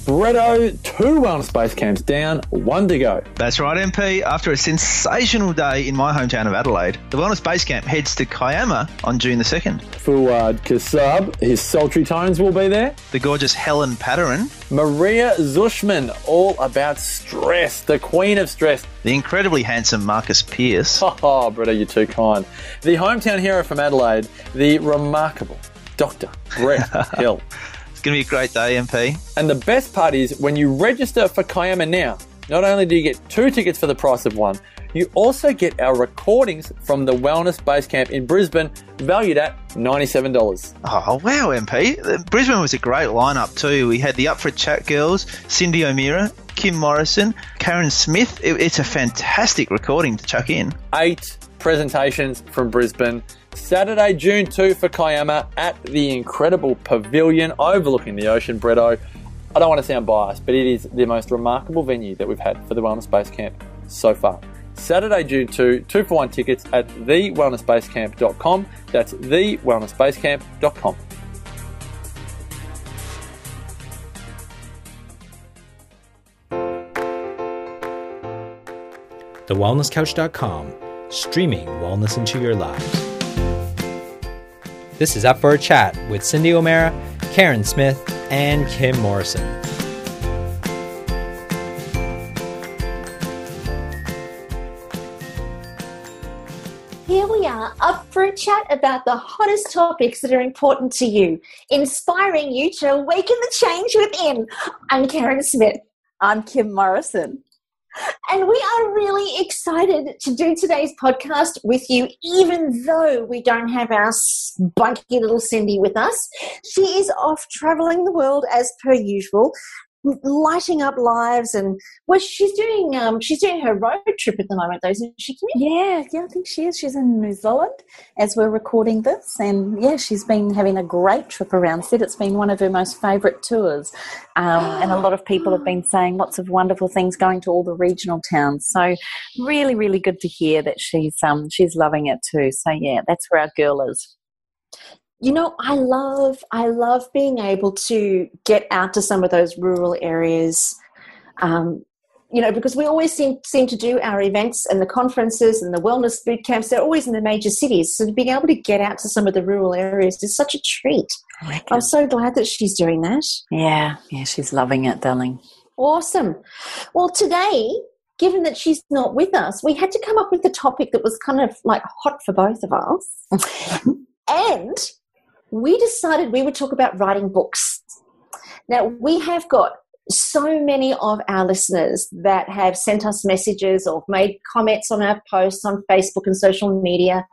Bretto, 2 wellness base camps down, 1 to go. That's right, MP. After a sensational day in my hometown of Adelaide, the Wellness Base Camp heads to Kiama on June the 2nd. Fuad Kassab, his sultry tones will be there. The gorgeous Helen Patterin. Maria Zushman, all about stress, the queen of stress. The incredibly handsome Marcus Pearce. Oh, Bretto, you're too kind. The hometown hero from Adelaide, the remarkable Dr. Brett Hill. It's going to be a great day, MP. And the best part is, when you register for Kiama now, not only do you get 2 tickets for the price of 1, you also get our recordings from the Wellness Base Camp in Brisbane, valued at $97. Oh, wow, MP. Brisbane was a great lineup too. We had the Up for a Chat girls, Cyndi O'Meara, Kim Morrison, Carren Smith. It's a fantastic recording to chuck in. 8 presentations from Brisbane. Saturday, June 2 for Kiama at the incredible pavilion overlooking the ocean, Bretto. I don't want to sound biased, but it is the most remarkable venue that we've had for the Wellness Base Camp so far. Saturday, June 2, 2-for-1 tickets at thewellnessbasecamp.com. That's thewellnessbasecamp.com. TheWellnessCouch.com, streaming wellness into your lives. This is Up for a Chat with Cyndi O'Meara, Carren Smith, and Kim Morrison. Here we are, up for a chat about the hottest topics that are important to you, inspiring you to awaken the change within. I'm Carren Smith. I'm Kim Morrison. And we are really excited to do today's podcast with you, even though we don't have our spunky little Cyndi with us. She is off traveling the world as per usual, lighting up lives, and she's doing her road trip at the moment, though, isn't she? Yeah, I think she is. She's in New Zealand as we're recording this, and yeah, she's been having a great trip around. Said it's been one of her most favourite tours, and a lot of people have been saying lots of wonderful things, going to all the regional towns. So really, really good to hear that she's loving it too. So yeah, that's where our girl is. You know, I love being able to get out to some of those rural areas, because we always seem to do our events and the conferences and the wellness boot camps. They're always in the major cities. So being able to get out to some of the rural areas is such a treat. I'm so glad that she's doing that. Yeah, she's loving it, darling. Awesome. Well, today, given that she's not with us, we had to come up with a topic that was kind of like hot for both of us. And we decided we would talk about writing books. Now, we have got so many of our listeners that have sent us messages or made comments on our posts on Facebook and social media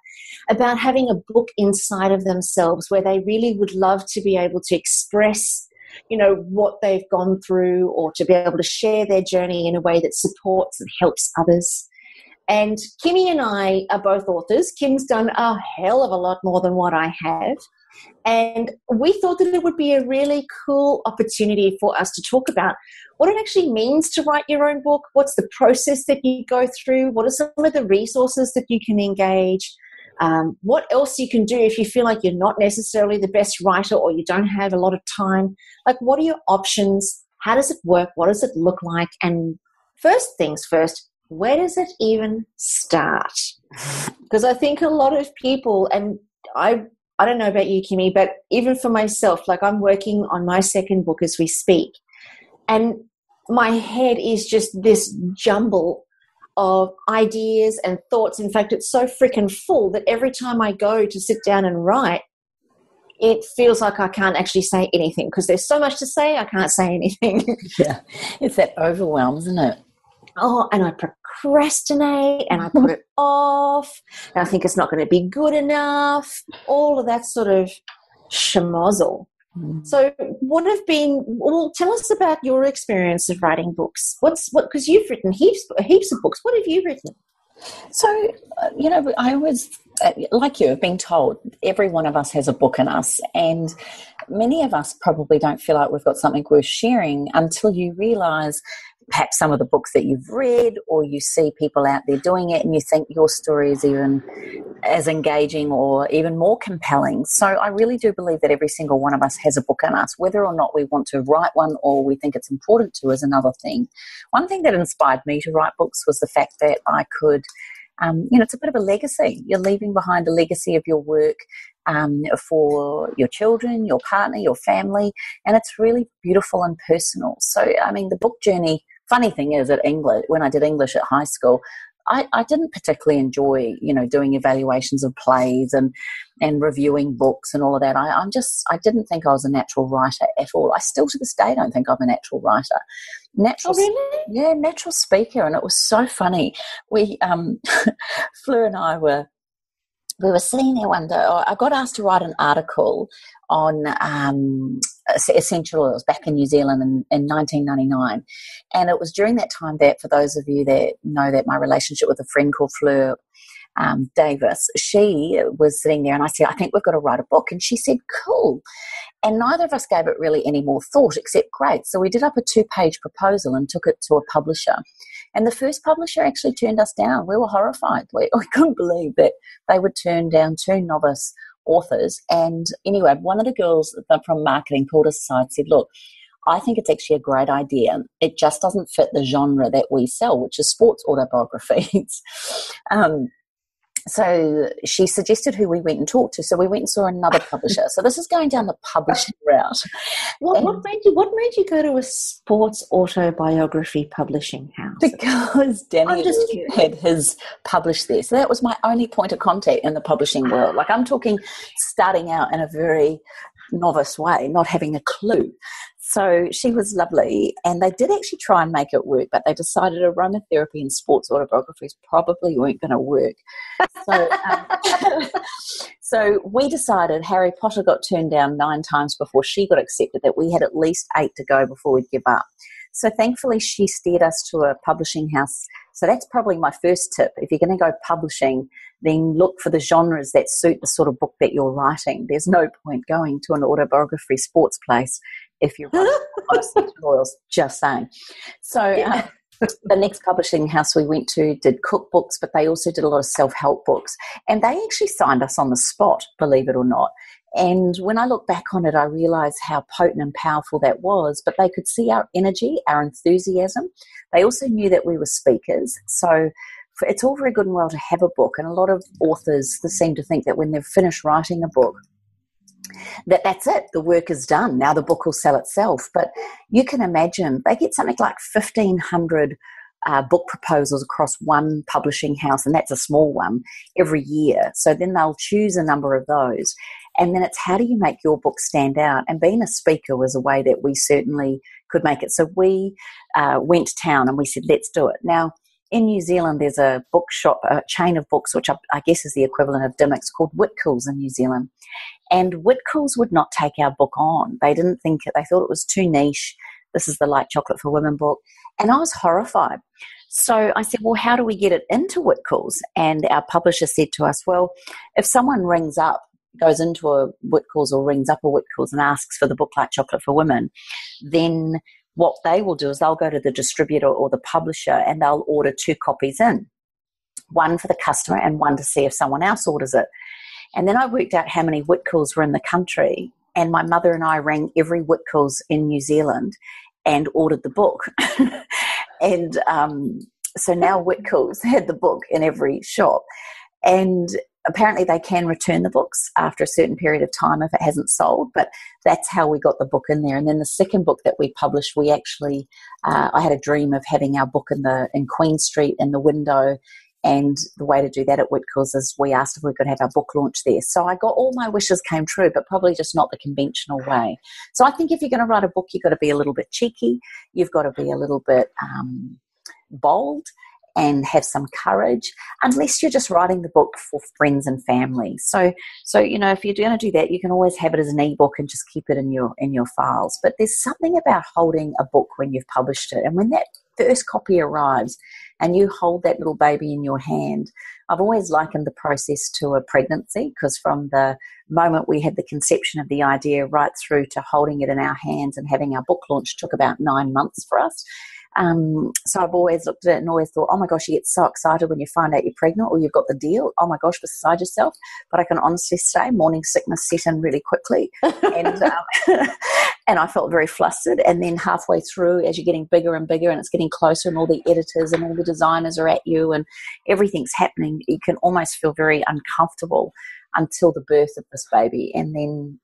about having a book inside of themselves where they really would love to be able to express, what they've gone through, or to be able to share their journey in a way that supports and helps others. And Kimmy and I are both authors. Kim's done a hell of a lot more than what I have. And we thought that it would be a really cool opportunity for us to talk about what it actually means to write your own book, what's the process that you go through, what are some of the resources that you can engage, what else you can do if you feel like you're not necessarily the best writer or you don't have a lot of time. Like, what are your options? How does it work? What does it look like? And first things first, where does it even start? Because I think a lot of people, and I don't know about you, Kimmy, but even for myself, like, I'm working on my second book as we speak, and my head is just this jumble of ideas and thoughts. In fact, it's so freaking full that every time I go to sit down and write, it feels like I can't actually say anything because there's so much to say, I can't say anything. Yeah, it's that overwhelm, isn't it? Oh, and I procrastinate and I put it off and I think it's not going to be good enough, all of that sort of schmozzle. So tell us about your experience of writing books. Because you've written heaps of books. What have you written? So, I was, like you, have been told every one of us has a book in us, and many of us probably don't feel like we've got something worth sharing until you realise perhaps some of the books that you've read, or you see people out there doing it and you think your story is even as engaging or even more compelling. So I really do believe that every single one of us has a book in us. Whether or not we want to write one or we think it's important to is another thing. One thing that inspired me to write books was the fact that I could, it's a bit of a legacy. You're leaving behind a legacy of your work for your children, your partner, your family, and it's really beautiful and personal. So, the book journey, funny thing is, when I did English at high school, I didn't particularly enjoy, doing evaluations of plays and reviewing books and all of that. I didn't think I was a natural writer at all. I still to this day don't think I'm a natural writer. Really? Yeah, natural speaker. And it was so funny. We, Fleur and I we were sitting there one day. I got asked to write an article on essential oils back in New Zealand in 1999. And it was during that time that, for those of you that know that my relationship with a friend called Fleur Davis, she was sitting there and I said, I think we've got to write a book. And she said, cool. And neither of us gave it really any more thought except great. So we did up a 2-page proposal and took it to a publisher. And the first publisher actually turned us down. We were horrified. We couldn't believe that they would turn down 2 novice authors. And anyway, one of the girls from marketing pulled us aside and said, look, I think it's actually a great idea. It just doesn't fit the genre that we sell, which is sports autobiographies. So she suggested who we went and talked to. So we went and saw another publisher. So this is going down the publishing route. What made you go to a sports autobiography publishing house? Because Danny had his published there. So that was my only point of contact in the publishing world. Like, I'm talking starting out in a very novice way, not having a clue. So she was lovely, and they did actually try and make it work, but they decided aromatherapy and sports autobiographies probably weren't going to work. So, so we decided, Harry Potter got turned down 9 times before she got accepted, that we had at least 8 to go before we'd give up. So thankfully she steered us to a publishing house. So that's probably my first tip. If you're going to go publishing, then look for the genres that suit the sort of book that you're writing. There's no point going to an autobiography sports place if you're writing on essential oils, just saying. So the next publishing house we went to did cookbooks, but they also did a lot of self-help books. And they actually signed us on the spot, believe it or not. And when I look back on it, I realised how potent and powerful that was. But they could see our energy, our enthusiasm. They also knew that we were speakers. So it's all very good and well to have a book. And a lot of authors seem to think that when they've finished writing a book, that's it, the work is done. Now the book will sell itself. But you can imagine they get something like 1,500 book proposals across one publishing house, and that's a small one, every year. So then they'll choose a number of those. And then it's, how do you make your book stand out? And being a speaker was a way that we certainly could make it. So we went to town and we said, let's do it. Now, in New Zealand, there's a bookshop, a chain of books, which I guess is the equivalent of Dimmicks, called Whitcoulls in New Zealand. And Whitcoulls would not take our book on. They didn't think it. They thought it was too niche. This is the Light Chocolate for Women book. And I was horrified. So I said, well, how do we get it into Whitcoulls? And our publisher said to us, well, if someone goes into a Whitcoulls or rings up a Whitcoulls and asks for the book Light Chocolate for Women, then what they will do is they'll go to the distributor or the publisher and they'll order 2 copies in, one for the customer and one to see if someone else orders it. And then I worked out how many Whitcoulls were in the country, and my mother and I rang every Whitcoulls in New Zealand and ordered the book. And so now Whitcoulls had the book in every shop. And apparently they can return the books after a certain period of time if it hasn't sold, but that's how we got the book in there. And then the second book that we published, we actually, I had a dream of having our book in Queen Street in the window, and the way to do that at Whitcoulls is we asked if we could have our book launch there. So I got all my wishes came true, but probably just not the conventional way. So I think if you're going to write a book, you've got to be a little bit cheeky, you've got to be a little bit bold, and have some courage, unless you're just writing the book for friends and family. So if you're going to do that, you can always have it as an ebook and just keep it in your files. But there's something about holding a book when you've published it, and when that first copy arrives and you hold that little baby in your hand. I've always likened the process to a pregnancy, because from the moment we had the conception of the idea right through to holding it in our hands and having our book launch took about 9 months for us. So I've always looked at it and always thought, oh my gosh, you get so excited when you find out you're pregnant or you've got the deal. Oh my gosh, beside yourself. But I can honestly say morning sickness set in really quickly. And and I felt very flustered. And then halfway through, as you're getting bigger and bigger and it's getting closer and all the editors and all the designers are at you and everything's happening, you can almost feel very uncomfortable until the birth of this baby. And then,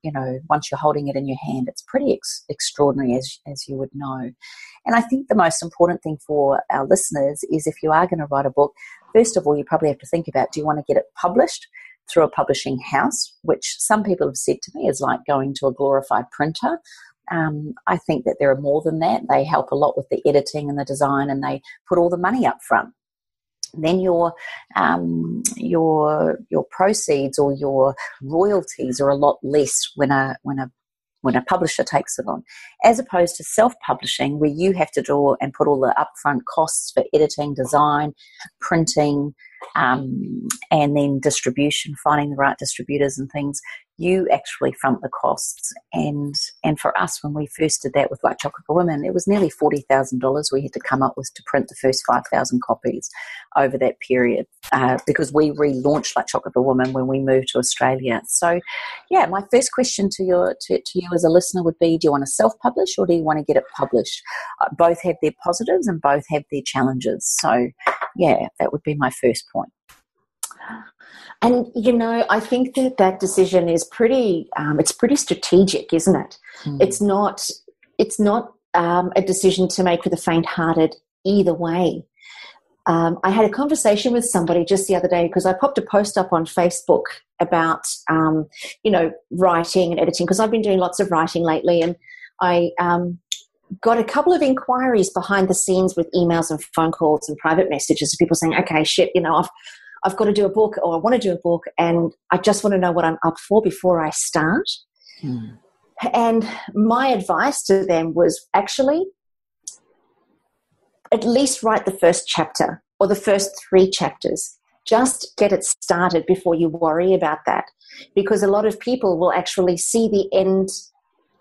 once you're holding it in your hand, it's pretty extraordinary, as you would know. And I think the most important thing for our listeners is if you are going to write a book, first of all, you probably have to think about, do you want to get it published through a publishing house, which some people have said to me is like going to a glorified printer. I think that there are more than that. They help a lot with the editing and the design, and they put all the money up front. Then your proceeds or your royalties are a lot less when a publisher takes it on, as opposed to self-publishing, where you have to draw and put all the upfront costs for editing, design, printing, and then distribution, finding the right distributors and things. You actually front the costs. And for us, when we first did that with White Chocolate for Women, it was nearly $40,000 we had to come up with to print the first 5,000 copies over that period, because we relaunched White Chocolate for Women when we moved to Australia. So, yeah, my first question to you as a listener would be, do you want to self-publish or do you want to get it published? Both have their positives and both have their challenges. So, yeah, that would be my first point. And, I think that decision is pretty strategic, isn't it? It's not a decision to make for the faint-hearted either way. I had a conversation with somebody just the other day because I popped a post up on Facebook about, writing and editing, because I've been doing lots of writing lately, and I got a couple of inquiries behind the scenes with emails and phone calls and private messages of people saying, okay, I've got to do a book, or I want to do a book, and I just want to know what I'm up for before I start. And my advice to them was actually at least write the first chapter or the first 3 chapters. Just get it started before you worry about that, because a lot of people will actually see the end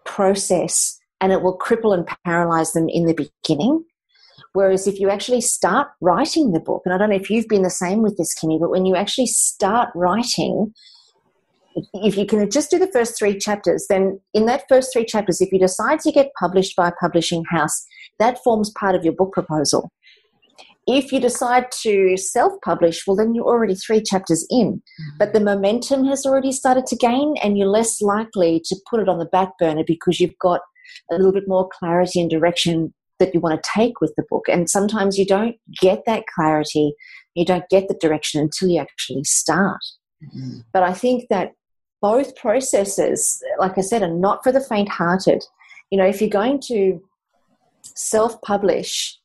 process and it will cripple and paralyze them in the beginning. Whereas if you actually start writing the book, and I don't know if you've been the same with this, Kimmy, but when you actually start writing, if you can just do the first 3 chapters, then in that first 3 chapters, if you decide to get published by a publishing house, that forms part of your book proposal. If you decide to self-publish, well, then you're already 3 chapters in, but the momentum has already started to gain, and you're less likely to put it on the back burner because you've got a little bit more clarity and direction that you want to take with the book. And sometimes you don't get that clarity, you don't get the direction until you actually start. But I think that both processes, like I said, are not for the faint-hearted. If you're going to self-publish,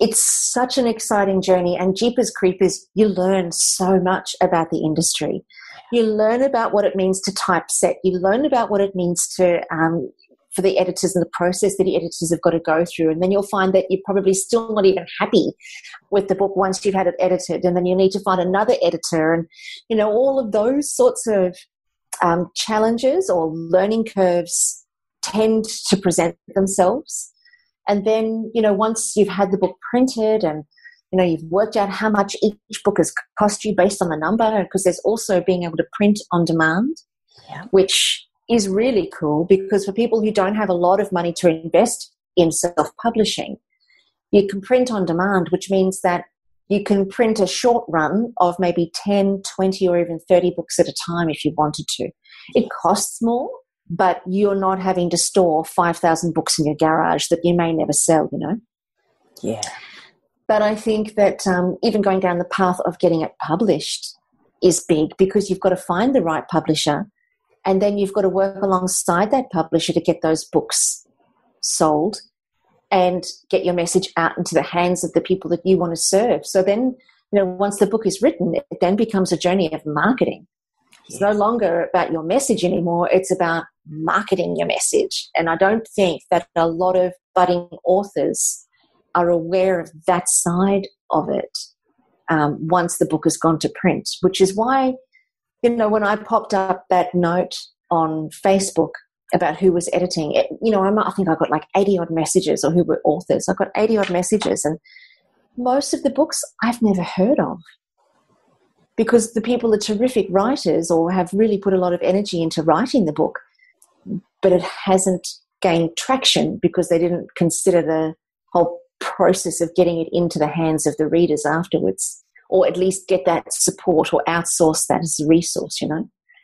it's such an exciting journey, and Jeepers Creepers, you learn so much about the industry. You learn about what it means to typeset. You learn about what it means to for the editors and the process that the editors have got to go through. And then you'll find that you're probably still not even happy with the book once you've had it edited. And then you need to find another editor. And, all of those sorts of challenges or learning curves tend to present themselves. And then, once you've had the book printed and, you've worked out how much each book has cost you based on the number, because there's also being able to print on demand, which is really cool, because for people who don't have a lot of money to invest in self-publishing, you can print on demand, which means that you can print a short run of maybe 10, 20 or even 30 books at a time if you wanted to. It costs more, but you're not having to store 5,000 books in your garage that you may never sell, Yeah. But I think that even going down the path of getting it published is big, because you've got to find the right publisher. And then you've got to work alongside that publisher to get those books sold and get your message out into the hands of the people that you want to serve. So then, once the book is written, it then becomes a journey of marketing. It's no longer about your message anymore. It's about marketing your message. And I don't think that a lot of budding authors are aware of that side of it once the book has gone to print, which is why, when I popped up that note on Facebook about who was editing it. I think I got like 80 odd messages, or who were authors. I got 80 odd messages, and most of the books I've never heard of, because the people are terrific writers or have really put a lot of energy into writing the book, but it hasn't gained traction because they didn't consider the whole process of getting it into the hands of the readers afterwards, or at least get that support or outsource that as a resource,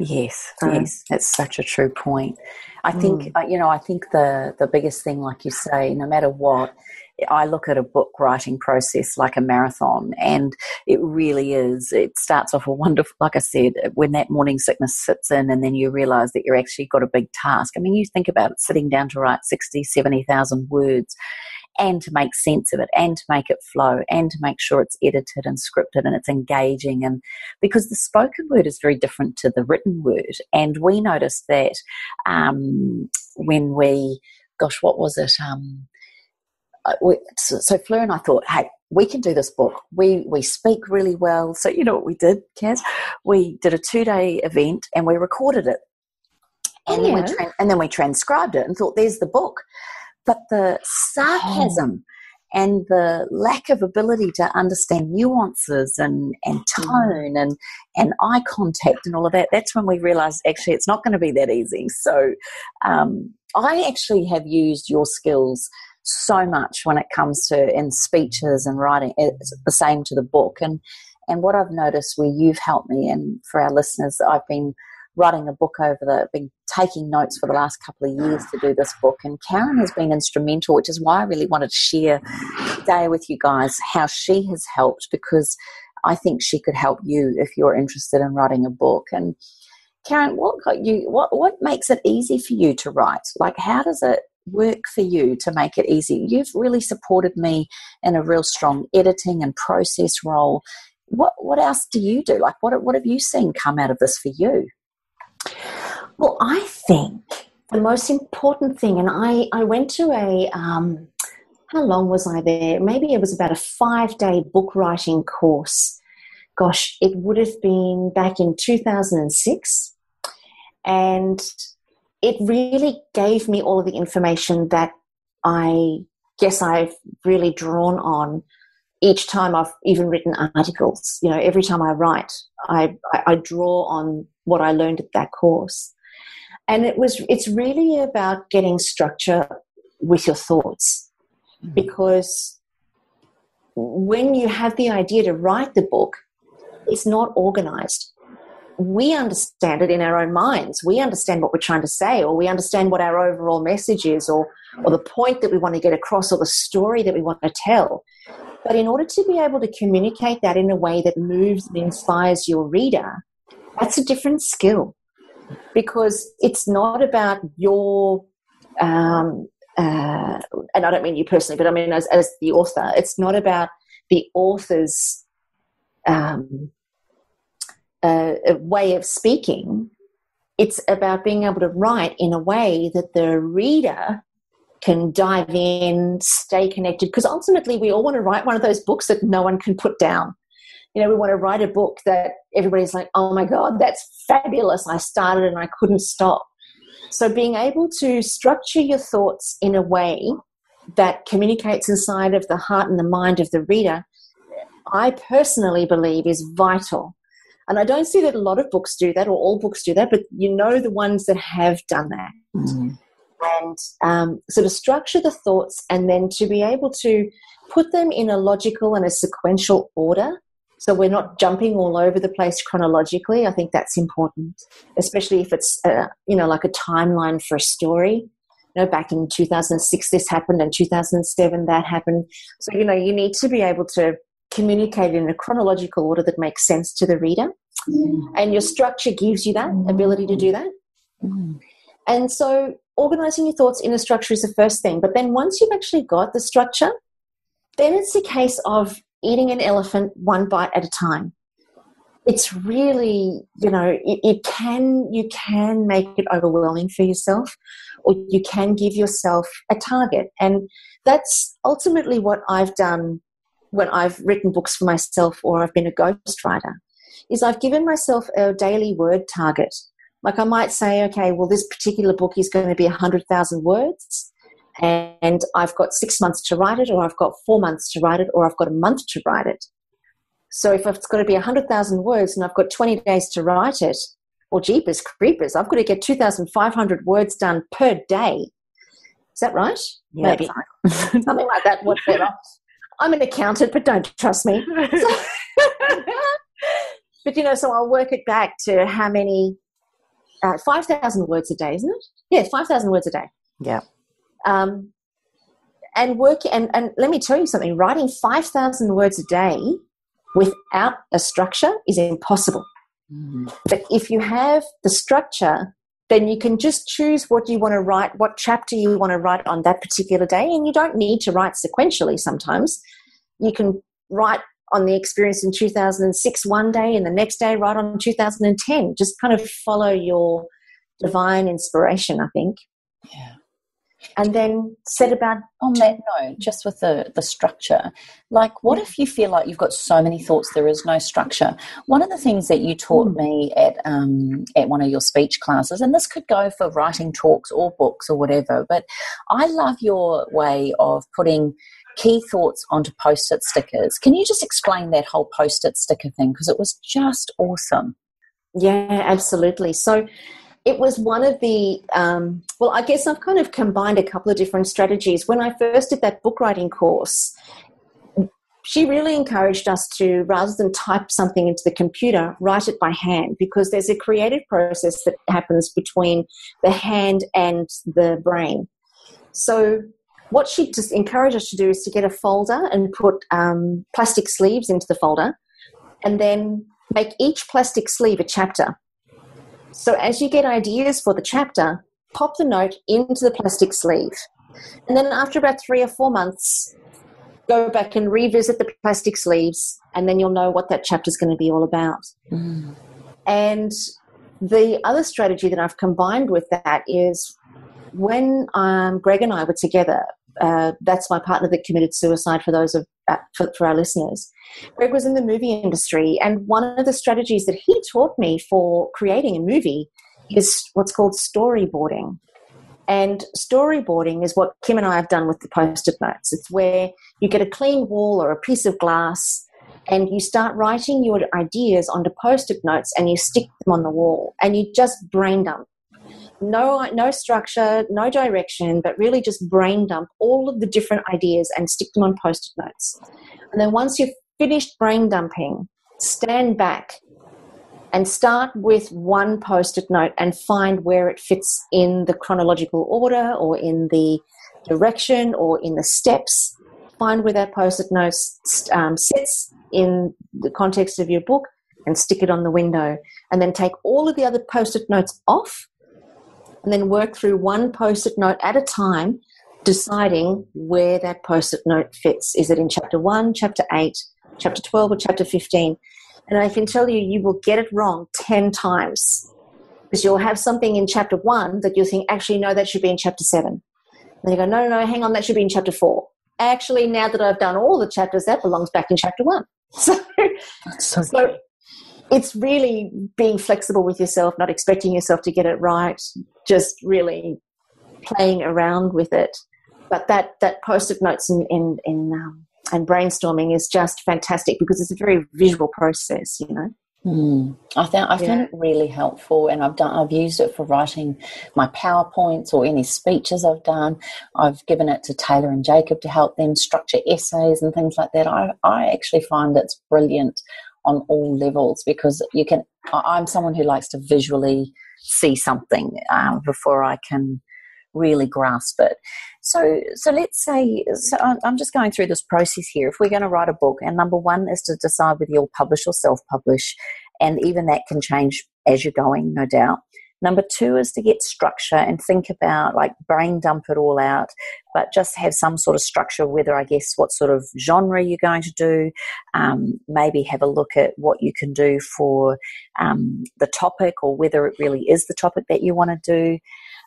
Yes, yes, that's such a true point. I think, I think the biggest thing, like you say, no matter what, I look at a book writing process like a marathon, and it really is. It starts off a wonderful, like I said, when that morning sickness sits in, and then you realise that you're actually got a big task. I mean, you think about it, sitting down to write 60, 70,000 words, and to make sense of it, and to make it flow, and to make sure it's edited and scripted and it's engaging. And because the spoken word is very different to the written word, and we noticed that when we, what was it? So Fleur and I thought, hey, we can do this book. We speak really well. So you know what we did, Kaz? We did a 2-day event and we recorded it. And then we transcribed it and thought, there's the book. But the sarcasm and the lack of ability to understand nuances and tone and eye contact and all of that, that's when we realised actually it's not going to be that easy. So I actually have used your skills so much when it comes to in speeches and writing. It's the same to the book. And what I've noticed where you've helped me, and for our listeners, I've been writing a book been taking notes for the last couple of years to do this book, and Carren has been instrumental, which is why I really wanted to share today with you guys how she has helped, because I think she could help you if you're interested in writing a book. And Carren, what makes it easy for you to write? Like, how does it work for you to make it easy? You've really supported me in a real strong editing and process role. What else do you do? Like, what have you seen come out of this for you? Well, I think the most important thing, and I went to how long was I there? Maybe it was about a 5-day book writing course. Gosh, it would have been back in 2006. And it really gave me all of the information that I guess I've really drawn on each time I've even written articles. Every time I write, I draw on what I learned at that course. And it's really about getting structure with your thoughts, because when you have the idea to write the book, it's not organized. We understand it in our own minds. We understand what we're trying to say, or we understand what our overall message is, or the point that we want to get across, or the story that we want to tell. But in order to be able to communicate that in a way that moves and inspires your reader, that's a different skill, because it's not about your, and I don't mean you personally, but I mean as the author, it's not about the author's way of speaking. It's about being able to write in a way that the reader can dive in, stay connected, because ultimately we all want to write one of those books that no one can put down. We want to write a book that everybody's like, oh my God, that's fabulous. I started and I couldn't stop. So being able to structure your thoughts in a way that communicates inside of the heart and the mind of the reader, I personally believe is vital. And I don't see that a lot of books do that, or all books do that, but the ones that have done that. Mm-hmm. And so to structure the thoughts, and then to be able to put them in a logical and a sequential order, so we're not jumping all over the place chronologically. I think that's important, especially if it's, like a timeline for a story. Back in 2006 this happened, and 2007 that happened. So, you need to be able to communicate in a chronological order that makes sense to the reader. Mm. And your structure gives you that ability to do that. Mm. And so organizing your thoughts in a structure is the first thing. But then once you've actually got the structure, then it's a case of eating an elephant one bite at a time. It's really, you can make it overwhelming for yourself, or you can give yourself a target. And that's ultimately what I've done when I've written books for myself, or I've been a ghostwriter, is I've given myself a daily word target Like I might say, okay, well, this particular book is going to be 100,000 words and I've got 6 months to write it, or I've got 4 months to write it, or I've got a month to write it. So if it's got to be 100,000 words and I've got 20 days to write it, well, jeepers creepers, I've got to get 2,500 words done per day. Is that right? Yeah, maybe. Something like that, whatever. I'm an accountant, but don't trust me. But, so I'll work it back to how many, 5,000 words a day, isn't it? Yeah, 5,000 words a day. Yeah. And let me tell you something, writing 5,000 words a day without a structure is impossible. Mm. But if you have the structure, then you can just choose what you want to write, what chapter you want to write on that particular day, and you don't need to write sequentially sometimes. You can write on the experience in 2006 one day, and the next day write on 2010. Just kind of follow your divine inspiration, I think. Yeah. And then set about... On that note, just with the structure, like what if you feel like you've got so many thoughts there is no structure? One of the things that you taught me at one of your speech classes, and this could go for writing talks or books or whatever, but I love your way of putting key thoughts onto Post-it stickers. Can you just explain that whole Post-it sticker thing? Because it was just awesome. Yeah, absolutely. So it was one of the, I guess I've kind of combined a couple of different strategies. When I first did that book writing course, she really encouraged us to, rather than type something into the computer, write it by hand, because there's a creative process that happens between the hand and the brain. So what she just encouraged us to do is to get a folder and put plastic sleeves into the folder, and then make each plastic sleeve a chapter. So as you get ideas for the chapter, pop the note into the plastic sleeve. And then after about 3 or 4 months, go back and revisit the plastic sleeves, and then you'll know what that chapter is going to be all about. Mm. And the other strategy that I've combined with that is when Greg and I were together, that's my partner that committed suicide for those for our listeners. Greg was in the movie industry, and one of the strategies that he taught me for creating a movie is what's called storyboarding. And storyboarding is what Kim and I have done with the Post-it notes. It's where you get a clean wall or a piece of glass and you start writing your ideas onto Post-it notes and you stick them on the wall and you just brain dump. No structure, no direction, but really just brain dump all of the different ideas and stick them on Post-it notes. And then once you've finished brain dumping, stand back and start with one Post-it note and find where it fits in the chronological order or in the direction or in the steps. Find where that Post-it note sits in the context of your book and stick it on the window. And then take all of the other Post-it notes off and then work through one Post-it note at a time, deciding where that Post-it note fits. Is it in chapter 1, chapter 8, chapter 12 or chapter 15? And I can tell you, you will get it wrong 10 times because you'll have something in chapter 1 that you'll think, actually, no, that should be in chapter 7. And you go, no, hang on, that should be in chapter 4. Actually, now that I've done all the chapters, that belongs back in chapter 1. So it's really being flexible with yourself, not expecting yourself to get it right, just really playing around with it. But that Post-it notes and brainstorming is just fantastic because it's a very visual process, you know. I found it really helpful, and I've used it for writing my PowerPoints or any speeches I've done. I've given it to Taylor and Jacob to help them structure essays and things like that. I actually find it's brilliant on all levels because I'm someone who likes to visually see something before I can really grasp it. So let's say, I'm just going through this process here. If we're going to write a book, and number one is to decide whether you'll publish or self-publish, and even that can change as you're going, no doubt. Number two is to get structure and think about, like, brain dump it all out, but just have some sort of structure, whether, I guess, what sort of genre you're going to do, maybe have a look at what you can do for the topic or whether it really is the topic that you want to do.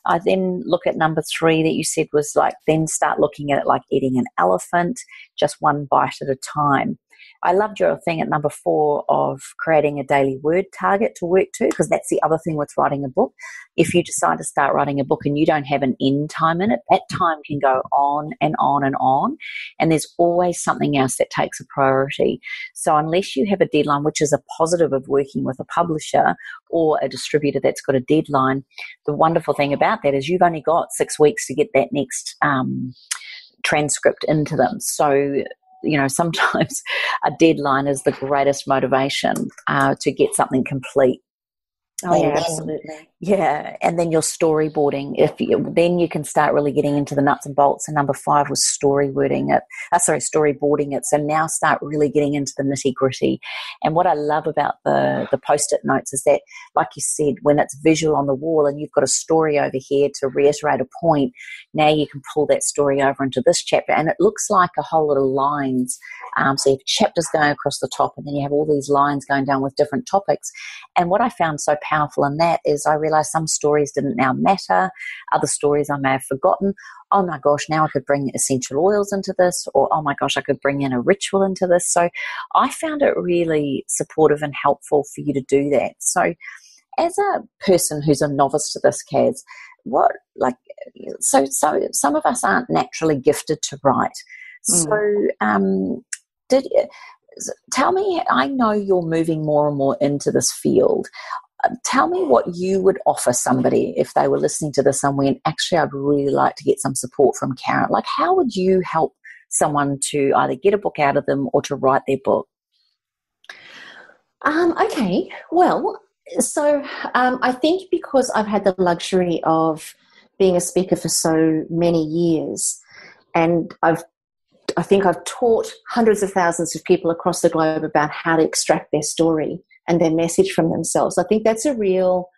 I then look at number three that you said was like, then start looking at it like eating an elephant, just one bite at a time. I loved your thing at number 4 of creating a daily word target to work to, because that's the other thing with writing a book. If you decide to start writing a book and you don't have an end time in it, that time can go on and on and on, and there's always something else that takes a priority. So unless you have a deadline, which is a positive of working with a publisher or a distributor that's got a deadline, the wonderful thing about that is you've only got 6 weeks to get that next transcript into them. So sometimes a deadline is the greatest motivation to get something complete. Oh, yeah, absolutely. Yeah, and then your storyboarding. Then you can start really getting into the nuts and bolts. And number 5 was storyboarding it. So now start really getting into the nitty gritty. And what I love about the post-it notes is that, like you said, when it's visual on the wall and you've got a story over here to reiterate a point, now you can pull that story over into this chapter, and it looks like a whole lot of lines. So you have chapters going across the top, and then you have all these lines going down with different topics. And what I found so powerful in that is I realized some stories didn't now matter, other stories I may have forgotten. Oh my gosh, now I could bring essential oils into this, or oh my gosh, I could bring in a ritual into this. So I found it really supportive and helpful for you to do that. So as a person who's a novice to this, Kaz, so some of us aren't naturally gifted to write. So tell me, I know you're moving more and more into this field. Tell me what you would offer somebody if they were listening to this and went, actually, I'd really like to get some support from Carren. Like, how would you help someone to either get a book out of them or to write their book? Okay, well, so I think because I've had the luxury of being a speaker for so many years, and I think I've taught hundreds of thousands of people across the globe about how to extract their story and their message from themselves. I think that's a real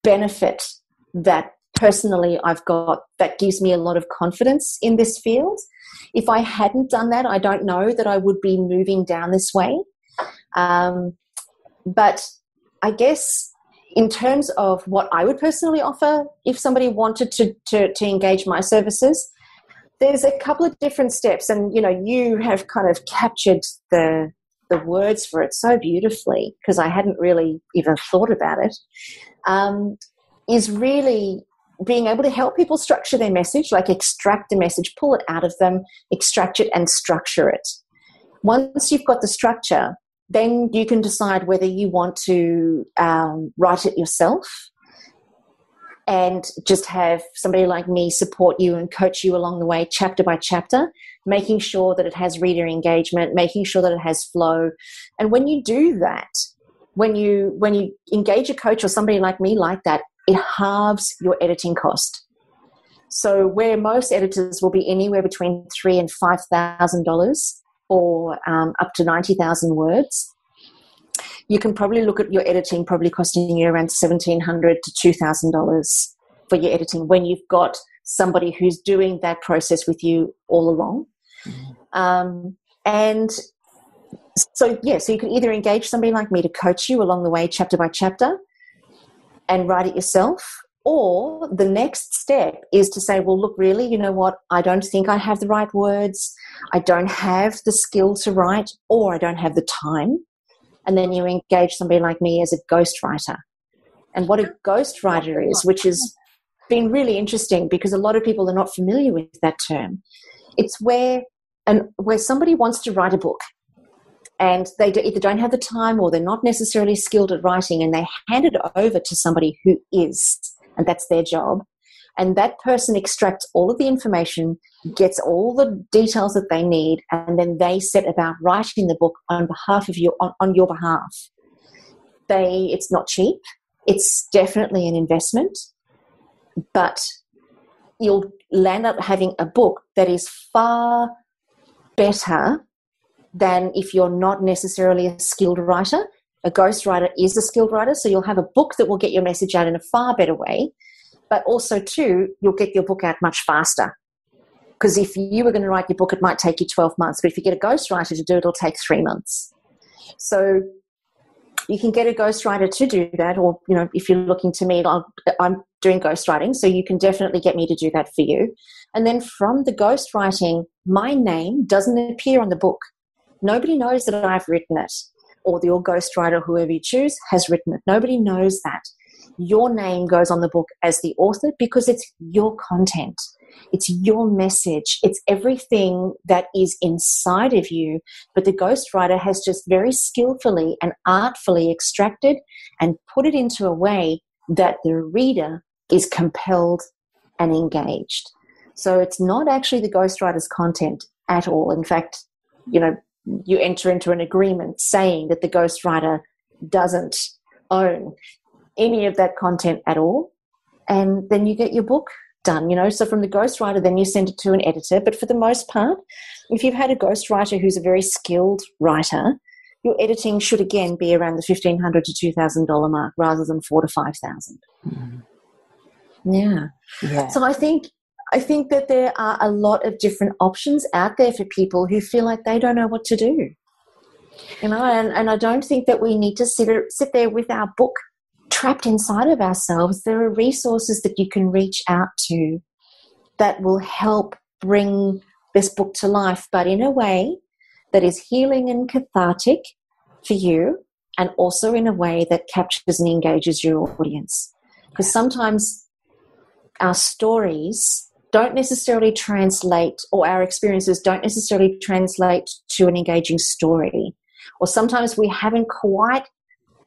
benefit that personally I've got, that gives me a lot of confidence in this field. If I hadn't done that, I don't know that I would be moving down this way. But I guess in terms of what I would personally offer, if somebody wanted to engage my services, there's a couple of different steps. And, you have kind of captured the words for it so beautifully, because I hadn't really even thought about it, is really being able to help people structure their message, like extract the message, pull it out of them, extract it and structure it. Once you've got the structure, then you can decide whether you want to write it yourself and just have somebody like me support you and coach you along the way, chapter by chapter, making sure that it has reader engagement, making sure that it has flow. And when you do that, when you engage a coach or somebody like me like that, it halves your editing cost. So where most editors will be anywhere between $3,000 and $5,000 or up to 90,000 words, you can probably look at your editing probably costing you around $1,700 to $2,000 for your editing when you've got somebody who's doing that process with you all along. And so you can either engage somebody like me to coach you along the way, chapter by chapter, and write it yourself. Or the next step is to say, well, look, really, you know what? I don't think I have the right words. I don't have the skill to write, or I don't have the time. And then you engage somebody like me as a ghostwriter. And what a ghostwriter is, which has been really interesting because a lot of people are not familiar with that term. It's where somebody wants to write a book and they either don't have the time or they're not necessarily skilled at writing, and they hand it over to somebody who is, and that's their job. And that person extracts all of the information, gets all the details that they need, and then they set about writing the book on behalf of you, on your behalf. It's not cheap. It's definitely an investment, but you'll land up having a book that is far better than if you're not necessarily a skilled writer. A ghostwriter is a skilled writer, so you'll have a book that will get your message out in a far better way. But also, too, you'll get your book out much faster. Because if you were going to write your book, it might take you 12 months. But if you get a ghostwriter to do it, it'll take 3 months. So You can get a ghostwriter to do that, or, you know, if you're looking to me, I'm doing ghostwriting, so you can definitely get me to do that for you. And then from the ghostwriting, my name doesn't appear on the book. Nobody knows that I've written it, or your ghostwriter, whoever you choose, has written it. Nobody knows that. Your name goes on the book as the author because it's your content. It's your message. It's everything that is inside of you. But the ghostwriter has just very skillfully and artfully extracted and put it into a way that the reader is compelled and engaged. So it's not actually the ghostwriter's content at all. In fact, you know, you enter into an agreement saying that the ghostwriter doesn't own any of that content at all, and then you get your book done, you know. So from the ghostwriter, then you send it to an editor. But for the most part, if you've had a ghostwriter who's a very skilled writer, your editing should again be around the $1,500 to $2,000 mark rather than $4,000 to $5,000. Mm. Yeah. So I think that there are a lot of different options out there for people who feel like they don't know what to do. You know, and I don't think that we need to sit there with our book trapped inside of ourselves. There are resources that you can reach out to that will help bring this book to life, but in a way that is healing and cathartic for you, and also in a way that captures and engages your audience. Because sometimes our stories don't necessarily translate, or our experiences don't necessarily translate to an engaging story. Or sometimes we haven't quite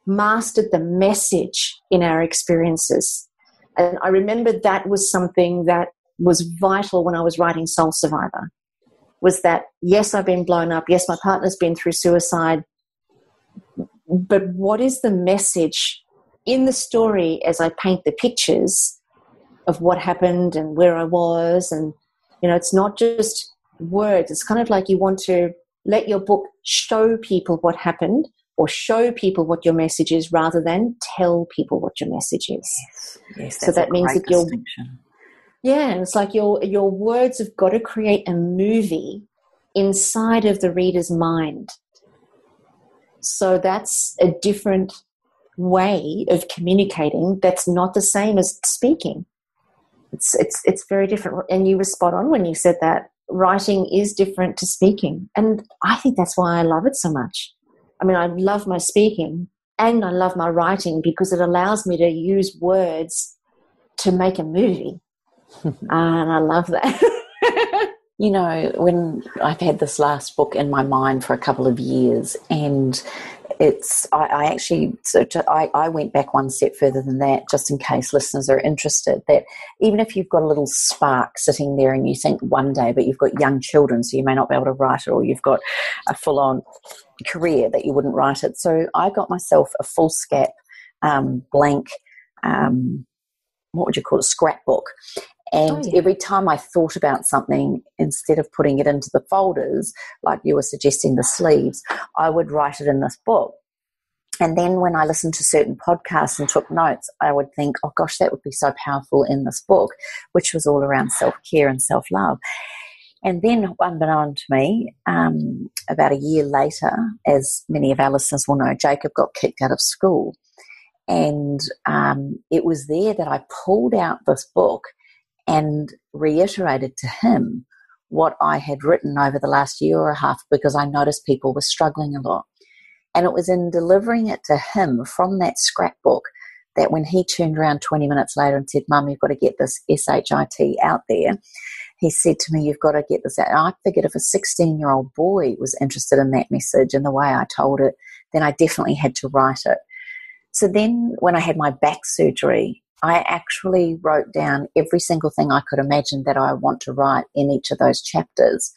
mastered the message in our experiences. And I remember that was something that was vital when I was writing Soul Survivor, was that, yes, I've been blown up. Yes, my partner's been through suicide. But what is the message in the story as I paint the pictures of what happened and where I was? And, you know, it's not just words. It's kind of like you want to let your book show people what happened, or show people what your message is, rather than tell people what your message is. Yes, so that means that distinction. And it's like your words have got to create a movie inside of the reader's mind. So that's a different way of communicating that's not the same as speaking. It's very different. And you were spot on when you said that. Writing is different to speaking. And I think that's why I love it so much. I mean, I love my speaking and I love my writing because it allows me to use words to make a movie. And I love that. You know, when I've had this last book in my mind for a couple of years, and I went back one step further than that, just in case listeners are interested, that even if you've got a little spark sitting there and you think one day, but you've got young children, so you may not be able to write it, or you've got a full-on career that you wouldn't write it. So I got myself a foolscap blank, what would you call it, scrapbook. And every time I thought about something, instead of putting it into the folders, like you were suggesting, the sleeves, I would write it in this book. And then when I listened to certain podcasts and took notes, I would think, oh gosh, that would be so powerful in this book, which was all around self-care and self-love. And then, unbeknown to me, about a year later, as many of our listeners will know, Jacob got kicked out of school. And it was there that I pulled out this book and reiterated to him what I had written over the last year or a half, because I noticed people were struggling a lot. And it was in delivering it to him from that scrapbook that when he turned around 20 minutes later and said, Mum, you've got to get this SHIT out there, he said to me, you've got to get this out. And I figured if a 16-year-old boy was interested in that message and the way I told it, then I definitely had to write it. So then when I had my back surgery, I actually wrote down every single thing I could imagine that I want to write in each of those chapters.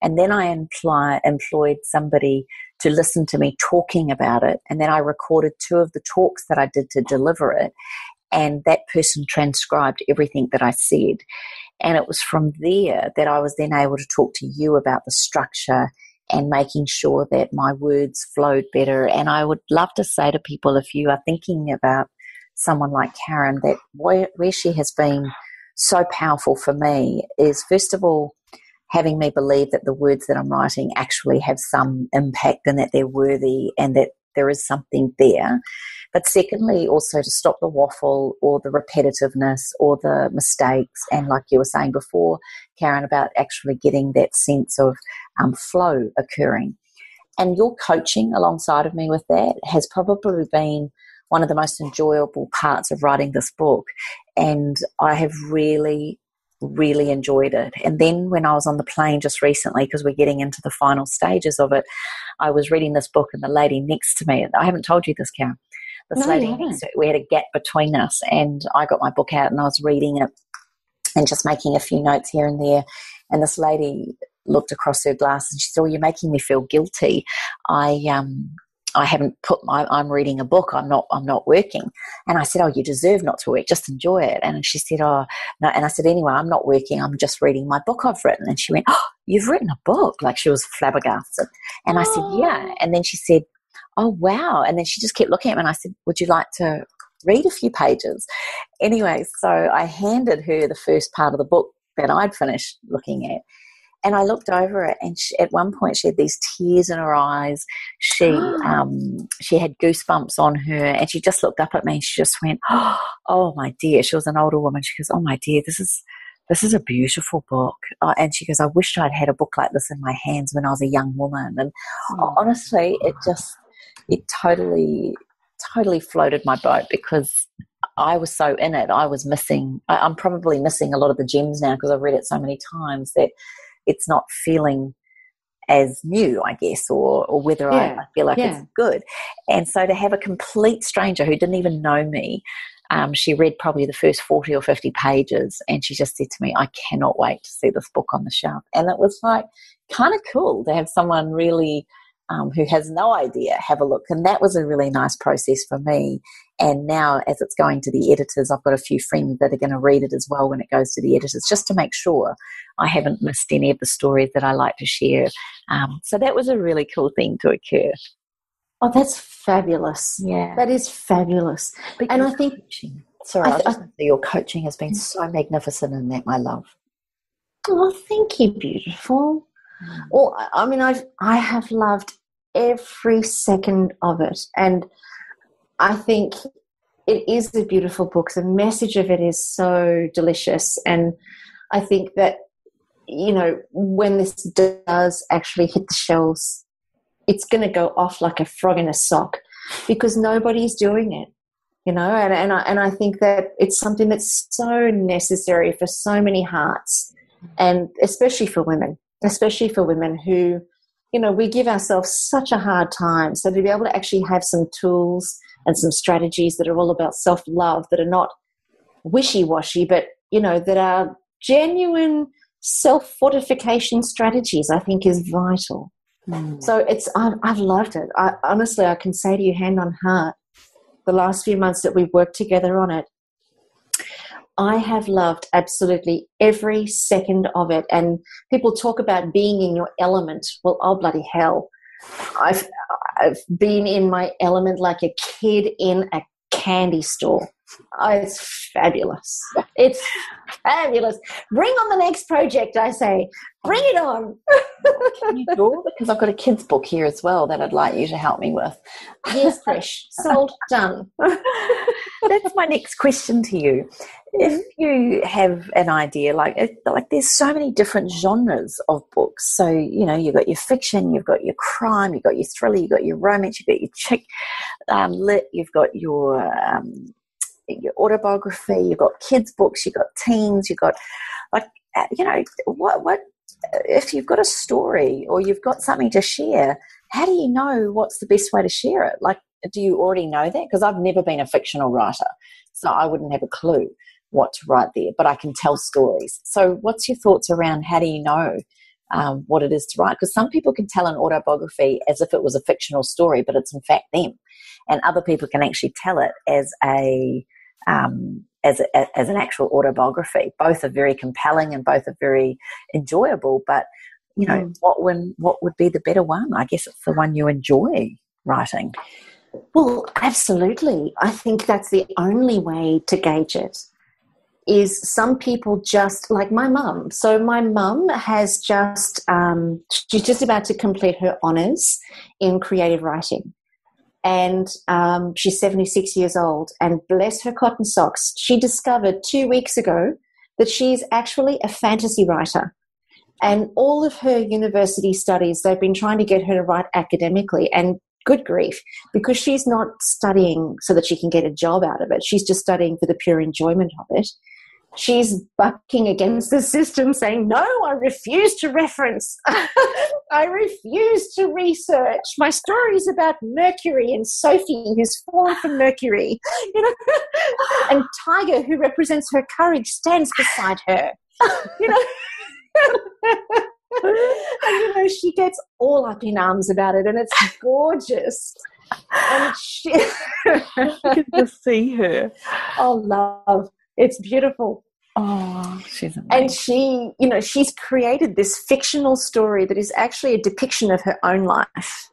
And then I employed somebody to listen to me talking about it. And then I recorded 2 of the talks that I did to deliver it. And that person transcribed everything that I said. And it was from there that I was then able to talk to you about the structure and making sure that my words flowed better. And I would love to say to people, if you are thinking about someone like Carren, that where she has been so powerful for me is, first of all, having me believe that the words that I'm writing actually have some impact and that they're worthy and that there is something there. But secondly, also to stop the waffle or the repetitiveness or the mistakes. And like you were saying before, Carren, about actually getting that sense of flow occurring. And your coaching alongside of me with that has probably been one of the most enjoyable parts of writing this book. And I have really, really enjoyed it. And then when I was on the plane just recently, because we're getting into the final stages of it, I was reading this book and the lady next to me, I haven't told you this, Carren, this lady next to me, we had a gap between us, and I got my book out and I was reading it and just making a few notes here and there. And this lady looked across her glass and she said, "Oh, you're making me feel guilty. I haven't I'm reading a book. I'm not working." And I said, "Oh, you deserve not to work. Just enjoy it." And she said, "Oh, no." And I said, "Anyway, I'm not working. I'm just reading my book I've written." And she went, "Oh, you've written a book?" Like she was flabbergasted. And I said, "Yeah." And then she said, "Oh, wow." And then she just kept looking at me and I said, "Would you like to read a few pages?" Anyway, so I handed her the first part of the book that I'd finished looking at. And I looked over it, and at one point she had these tears in her eyes. She had goosebumps on her, and she just looked up at me and she just went, "Oh, my dear." She was an older woman. She goes, "Oh, my dear, this is a beautiful book." And she goes, "I wished I'd had a book like this in my hands when I was a young woman." And honestly, it totally floated my boat, because I was so in it. I was missing, I'm probably missing a lot of the gems now because I've read it so many times that it's not feeling as new, I guess, or whether I feel like it's good. And so to have a complete stranger who didn't even know me, she read probably the first 40 or 50 pages and she just said to me, "I cannot wait to see this book on the shelf." And it was like kind of cool to have someone really who has no idea have a look. And that was a really nice process for me. And now as it's going to the editors, I've got a few friends that are going to read it as well when it goes to the editors, just to make sure I haven't missed any of the stories that I like to share. So that was a really cool thing to occur. Oh, that's fabulous. Yeah. That is fabulous. And I think... your coaching has been so magnificent in that, my love. Oh, thank you, beautiful. Well, I mean, I have loved every second of it. And I think it is a beautiful book. The message of it is so delicious. And I think that, you know, when this does actually hit the shelves, it's going to go off like a frog in a sock, because nobody's doing it, you know, and I think that it's something that's so necessary for so many hearts, and especially for women who, you know, we give ourselves such a hard time. So to be able to actually have some tools and some strategies that are all about self-love, that are not wishy-washy, but, you know, that are genuine self-fortification strategies, I think is vital. So I've loved it. Honestly, I can say to you, hand on heart, the last few months that we've worked together on it, I have loved absolutely every second of it. And people talk about being in your element. Well, oh, bloody hell. I've been in my element like a kid in a candy store. Oh, it's fabulous. It's fabulous. Bring on the next project, I say. Bring it on. Can you draw? Because I've got a kid's book here as well that I'd like you to help me with. Yes, Trish. Sold. Done. That's my next question to you. If you have an idea, like there's so many different genres of books. So, you know, you've got your fiction, you've got your crime, you've got your thriller, you've got your romance, you've got your chick lit, you've got your autobiography, you've got kids' books, you've got teens, you've got, like, you know, what if you've got a story or you've got something to share, how do you know what's the best way to share it? Like, do you already know that? Because I've never been a fictional writer, so I wouldn't have a clue what to write there, but I can tell stories. So what's your thoughts around how do you know what it is to write? Because some people can tell an autobiography as if it was a fictional story, but it's in fact them. And other people can actually tell it as as an actual autobiography. Both are very compelling and both are very enjoyable, but you know, what would be the better one? I guess it's the one you enjoy writing. Well, absolutely. I think that's the only way to gauge it. Is some people just, like my mum. So my mum has just, she's just about to complete her honours in creative writing. and she's 76 years old, and bless her cotton socks, she discovered 2 weeks ago that she's actually a fantasy writer. And all of her university studies, they've been trying to get her to write academically, and good grief, because she's not studying so that she can get a job out of it. She's just studying for the pure enjoyment of it. She's bucking against the system, saying, no, I refuse to reference. I refuse to research. My story is about Mercury and Sophie, who's fallen from Mercury. You know, and Tiger, who represents her courage, stands beside her. You know. And, you know, she gets all up in arms about it, and it's gorgeous. And she You can just see her. Oh, love. It's beautiful. Oh, she's amazing. And she, you know, she's created this fictional story that is actually a depiction of her own life.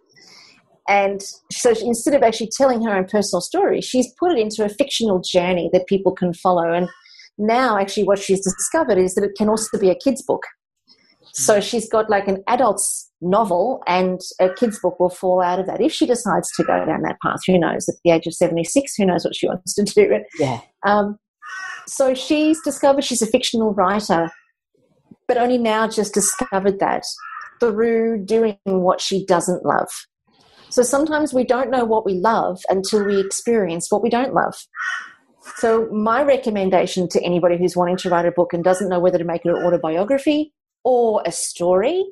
And so instead of actually telling her own personal story, she's put it into a fictional journey that people can follow. And now actually what she's discovered is that it can also be a kid's book. So she's got like an adult's novel, and a kid's book will fall out of that if she decides to go down that path. Who knows? At the age of 76, who knows what she wants to do? Yeah. So she's discovered she's a fictional writer, but only now just discovered that through doing what she doesn't love. So sometimes we don't know what we love until we experience what we don't love. So my recommendation to anybody who's wanting to write a book and doesn't know whether to make it an autobiography or a story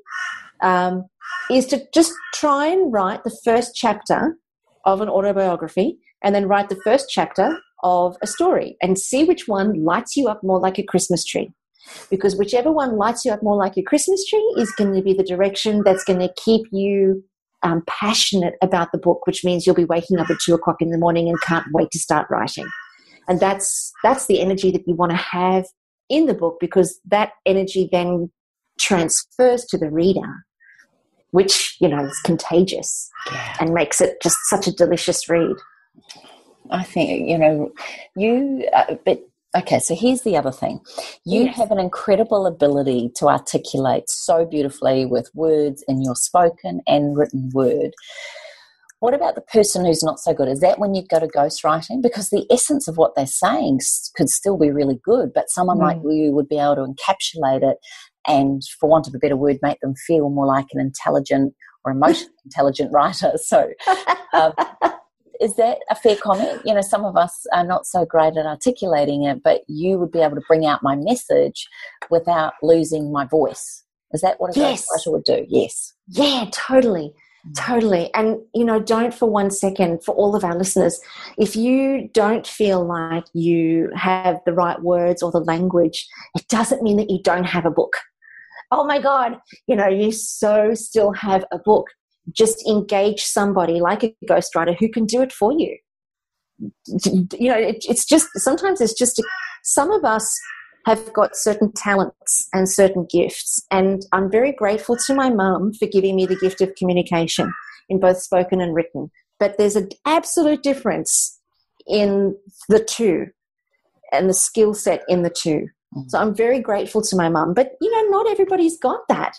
is to just try and write the first chapter of an autobiography and then write the first chapter of a story and see which one lights you up more like a Christmas tree. Because whichever one lights you up more like a Christmas tree is going to be the direction that's going to keep you passionate about the book, which means you'll be waking up at 2 o'clock in the morning and can't wait to start writing. And that's the energy that you want to have in the book, because that energy then transfers to the reader, which, you know, is contagious and makes it just such a delicious read. I think, you know, but okay, so here's the other thing. You have an incredible ability to articulate so beautifully with words in your spoken and written word. What about the person who's not so good? Is that when you go to ghostwriting? Because the essence of what they're saying could still be really good, but someone like you would be able to encapsulate it and, for want of a better word, make them feel more like an intelligent or emotionally intelligent writer. So is that a fair comment? You know, some of us are not so great at articulating it, but you would be able to bring out my message without losing my voice. Is that what a ghostwriter would do? Yes. Yeah, totally. Totally. And, you know, don't for one second, for all of our listeners, if you don't feel like you have the right words or the language, it doesn't mean that you don't have a book. Oh my God, you know, you still have a book. Just engage somebody like a ghostwriter who can do it for you. You know, it's just, sometimes it's just, some of us have got certain talents and certain gifts. And I'm very grateful to my mum for giving me the gift of communication in both spoken and written. But there's an absolute difference in the two and the skill set in the two. So I'm very grateful to my mum. But, you know, not everybody's got that.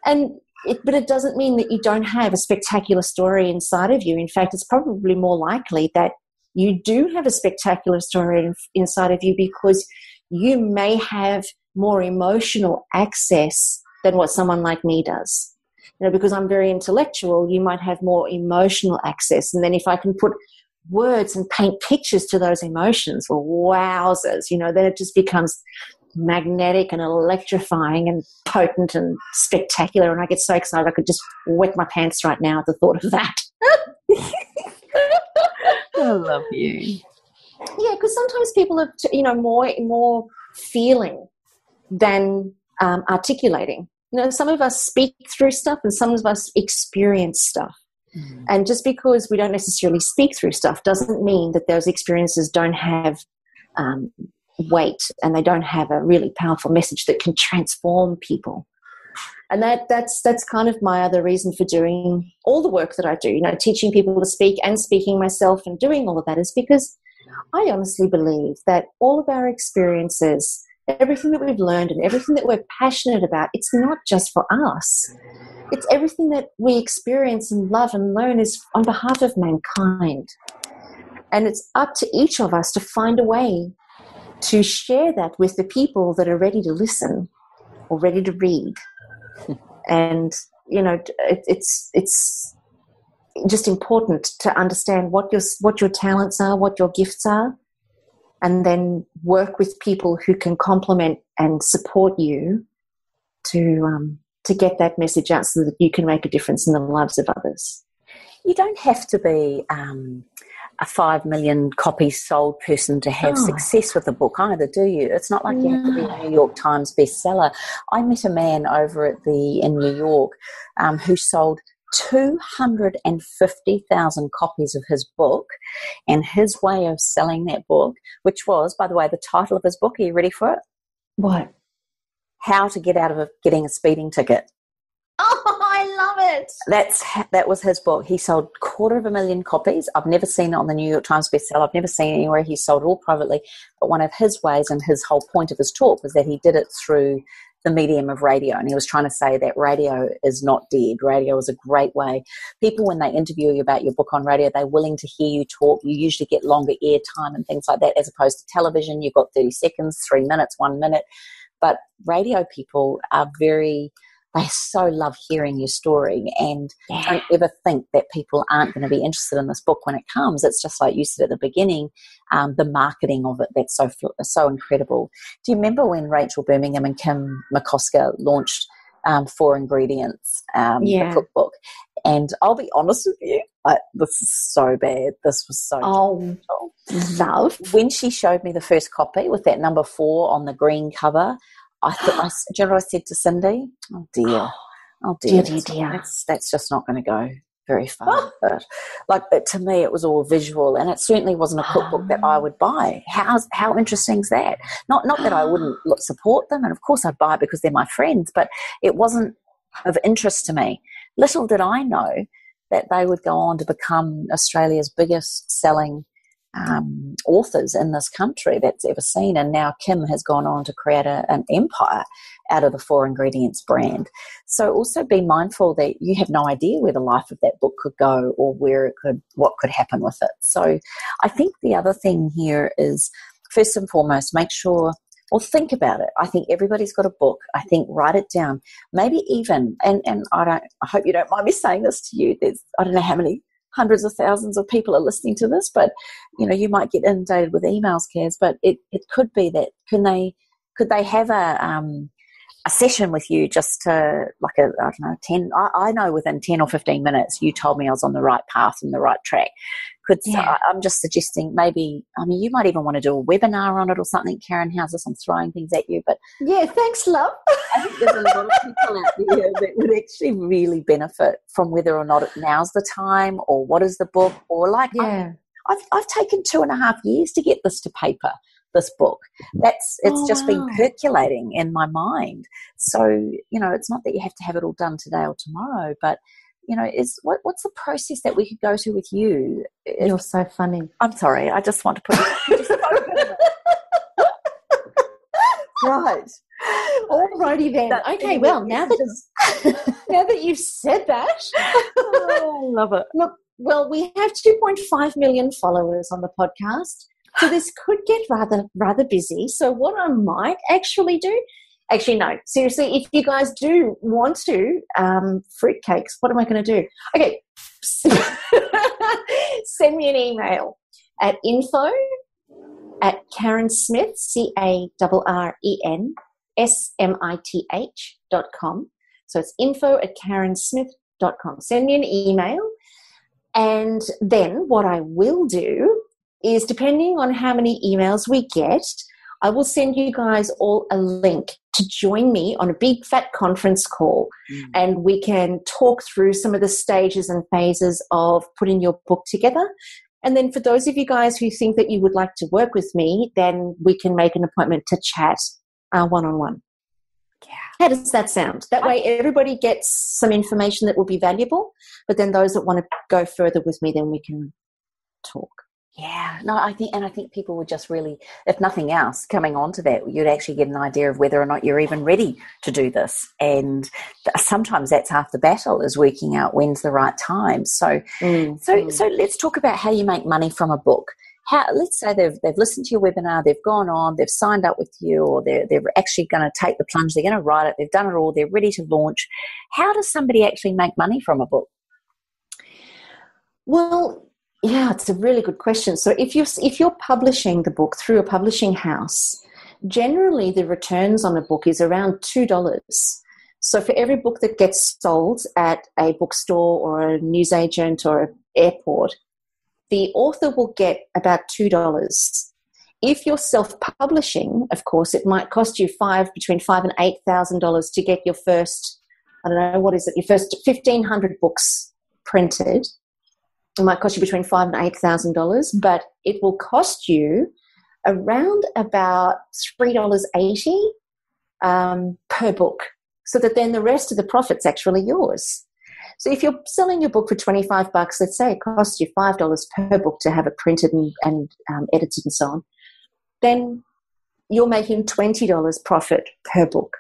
But it doesn't mean that you don't have a spectacular story inside of you. In fact, it's probably more likely that you do have a spectacular story inside of you, because you may have more emotional access than what someone like me does. You know, because I'm very intellectual, you might have more emotional access. And then if I can put words and paint pictures to those emotions, well, wowzers, you know, then it just becomes magnetic and electrifying and potent and spectacular. And I get so excited I could just wet my pants right now at the thought of that. I love you. Yeah, because sometimes people are, you know, more feeling than articulating. You know, some of us speak through stuff and some of us experience stuff. And just because we don't necessarily speak through stuff doesn't mean that those experiences don't have weight and they don't have a really powerful message that can transform people. And that's kind of my other reason for doing all the work that I do, you know, teaching people to speak and speaking myself and doing all of that, is because I honestly believe that all of our experiences, everything that we've learned and everything that we're passionate about, it's not just for us. It's everything that we experience and love and learn is on behalf of mankind. And it's up to each of us to find a way to share that with the people that are ready to listen or ready to read. And, you know, it's just important to understand what your talents are, what your gifts are, and then work with people who can complement and support you to get that message out so that you can make a difference in the lives of others. You don't have to be a 5 million copies sold person to have success with a book either, do you? It's not like you have to be a New York Times bestseller. I met a man over in New York who sold 250,000 copies of his book, and his way of selling that book, which was, by the way, the title of his book, are you ready for it? What? How to Get Out of Getting a Speeding Ticket. Oh, I love it. That was his book. He sold 250,000 copies. I've never seen it on the New York Times bestseller. I've never seen it anywhere. He sold it all privately. But one of his ways, and his whole point of his talk, was that he did it through the medium of radio. And he was trying to say that radio is not dead. Radio is a great way. People, when they interview you about your book on radio, they're willing to hear you talk. You usually get longer airtime and things like that, as opposed to television. You've got 30 seconds, 3 minutes, 1 minute. But radio people are they so love hearing your story, and don't ever think that people aren't going to be interested in this book when it comes. It's just like you said at the beginning, the marketing of it, that's so incredible. Do you remember when Rachel Birmingham and Kim McCosker launched 4 Ingredients, the cookbook? And I'll be honest with you, this is so bad. This was so love. When she showed me the first copy with that number 4 on the green cover, do you know what I said to Cyndi? Oh dear. That's just not going to go very far. But to me, it was all visual, and it certainly wasn't a cookbook that I would buy. How interesting is that? Not that I wouldn't support them, and of course I'd buy it because they're my friends, but it wasn't of interest to me. Little did I know that they would go on to become Australia's biggest selling authors in this country that's ever seen. And now Kim has gone on to create an empire out of the 4 Ingredients brand. So also be mindful that you have no idea where the life of that book could go or what could happen with it. So I think the other thing here is, first and foremost, make sure, or think about it. I think everybody's got a book. I think write it down. Maybe even, and I hope you don't mind me saying this to you, I don't know how many hundreds of thousands of people are listening to this, but you might get inundated with emails, Kaz, but it could be that could they have a session with you just to, like, I don't know, 10, I know within 10 or 15 minutes you told me I was on the right path and the right track. I'm just suggesting maybe, you might even want to do a webinar on it or something. Karen, how's this? I'm throwing things at you, but yeah, thanks, love. I think there's a lot of people out there that would actually really benefit from whether or not now's the time, or what is the book, or I've taken 2.5 years to get this to paper, this book. It's just been percolating in my mind. So, it's not that you have to have it all done today or tomorrow, but what's the process that we could go to with you? You're so funny. I'm sorry. I just want to put it. Right. Alrighty then. Okay. Well, now that you've said that, I love it. Look, well, we have 2.5 million followers on the podcast, so this could get rather busy. So what I might actually do. Actually, no. Seriously, if you guys do want to, fruitcakes, what am I going to do? Okay. Send me an email at info@KarrenSmith, CarrenSmith.com. So it's info@KarrenSmith.com. Send me an email. And then what I will do is, depending on how many emails we get, I will send you guys all a link to join me on a big fat conference call, and we can talk through some of the stages and phases of putting your book together. And then for those of you guys who think that you would like to work with me, then we can make an appointment to chat one-on-one. Yeah. How does that sound? That way everybody gets some information that will be valuable, but then those that want to go further with me, then we can talk. Yeah, no, I think people would just really, if nothing else, coming onto that, you'd actually get an idea of whether or not you're even ready to do this. And sometimes that's half the battle, is working out when's the right time. So let's talk about how you make money from a book. Let's say they've listened to your webinar, they've gone on, they've signed up with you, or they're actually going to take the plunge, they're going to write it, they've done it all, they're ready to launch. How does somebody actually make money from a book? Well, yeah, it's a really good question. So if you're publishing the book through a publishing house, generally the returns on a book is around $2. So for every book that gets sold at a bookstore or a newsagent or an airport, the author will get about $2. If you're self-publishing, of course, it might cost you between $5,000 and $8,000 to get your first, I don't know, your first 1,500 books printed. It might cost you between $5,000 and $8,000, but it will cost you around about $3.80 per book, so that then the rest of the profit's actually yours. So if you're selling your book for $25, let's say it costs you $5 per book to have it printed and edited and so on, then you're making $20 profit per book.